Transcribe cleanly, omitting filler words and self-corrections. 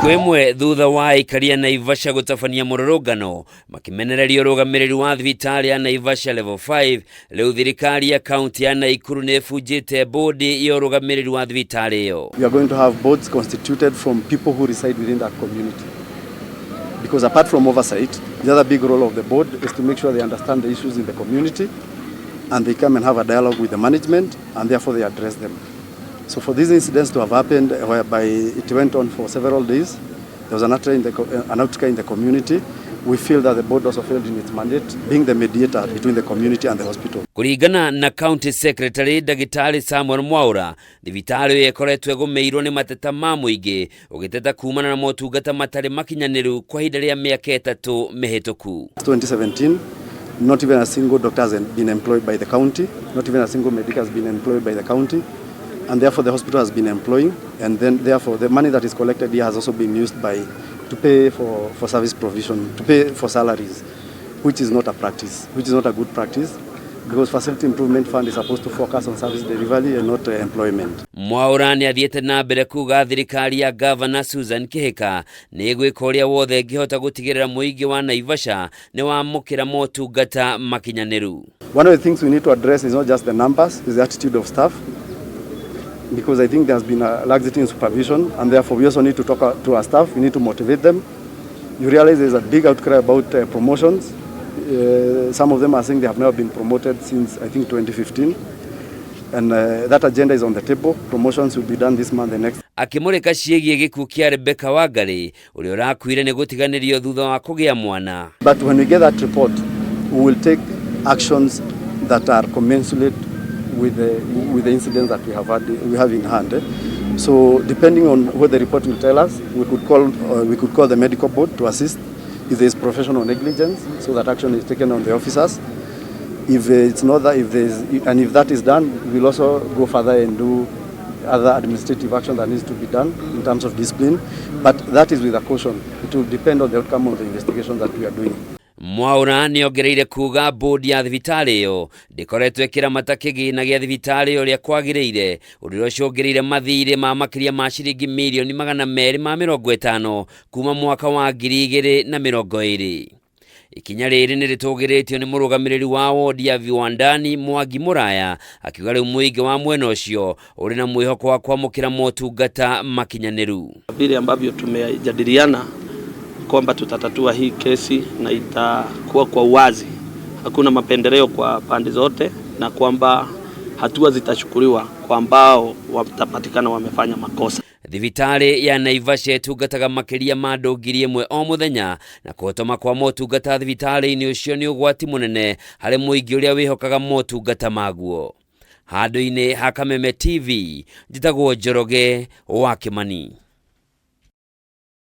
Thiku imwe thutha wa aikari ya Naivasha gutabania mururungano makimenereria urugamiriri wa thibitari ya Naivasha Level 5, riu thirikari ya kaunti ya Naikuru ni ibunjite Mbundi ya urugamiriri wa thibitari iyo. We are going to have boards constituted from people who reside within that community. Because apart from oversight, the other big role of the board is to make sure they understand the issues in the community and they come and have a dialogue with the management and therefore they address them. So for these incidents to have happened, whereby it went on for several days, there was an outcry in the community. We feel that the board also failed in its mandate, being the mediator between the community and the hospital. Kuringana na County Secretary Dagitari Samuel Mwaura, thibitari ikoretwe gumeirwo ni mateta ma muingi ugiteta kumana na motungata matari makinyaniru kwa ihinda ria miaka 3 mihituku. 2017, not even a single doctor has been employed by the county, not even a single medic has been employed by the county. And therefore the hospital has been employing, and then therefore the money that is collected here has also been used to pay for service provision, to pay for salaries, which is not a practice, which is not a good practice, because facility improvement fund is supposed to focus on service delivery and not employment. Mwaura ni athiete na mbere kuga thirikari ya Governor Susan Kihika ni igwika uria wothe ngihota gutigirira muingi wa Naivasha ni wamukira motungata makinyaniru. One of the things we need to address is not just the numbers, is the attitude of staff. Because I think there has been a laxity in supervision, and therefore we also need to talk to our staff. We need to motivate them. You realize there's a big outcry about promotions. Some of them are saying they have never been promoted since I think 2015, and that agenda is on the table. Promotions will be done this month, the next. Akimurika ciĩgie gikuu kia Rebecca Wangari uria urakuire ni gutiganirio thutha wa kugia mwana. But when we get that report, we will take actions that are commensurate with the incidents that we have in hand. So depending on what the report will tell us, we could call the medical board to assist if there is professional negligence, so that action is taken on the officers. If it's not that, if that is done, we'll also go further and do other administrative action that needs to be done in terms of discipline. But that is with a caution. It will depend on the outcome of the investigation that we are doing. Mwaura ni ongereire kuga bodi ya thibitari iyo ndikoretwe kiramata kigina gia thibitari uria kwagiriire uria ucungireire mathire ma makiria ma ciringi milioni 250 kuma mwaka wa 2020. Ikinya riri ni ritugiritio ni murugamiriri wa wodi ya viwandani Mwangi Muraya akiuga riu muingi wa mwena ucio uri na mwihoko wa kwamukira motungata makinyaniru. Vile ambavyo tumejadiliana kwamba tutatatua hii kesi na itakuwa kwa uwazi, hakuna mapendeleo kwa pande zote, na kwamba hatua zitachukuliwa kwa ambao watapatikana wamefanya makosa. Thibitari ya Naivasha tungataga makiria ma andũ 1,000 o muthenya, na kuhotoma kwa motungata thibitari-inĩ ucio ni ugwati munene harĩ muingi uria wihokaga motungata maguo. Handũ-inĩ ha Kameme TV, njitagwo Njoroge wa Kimani.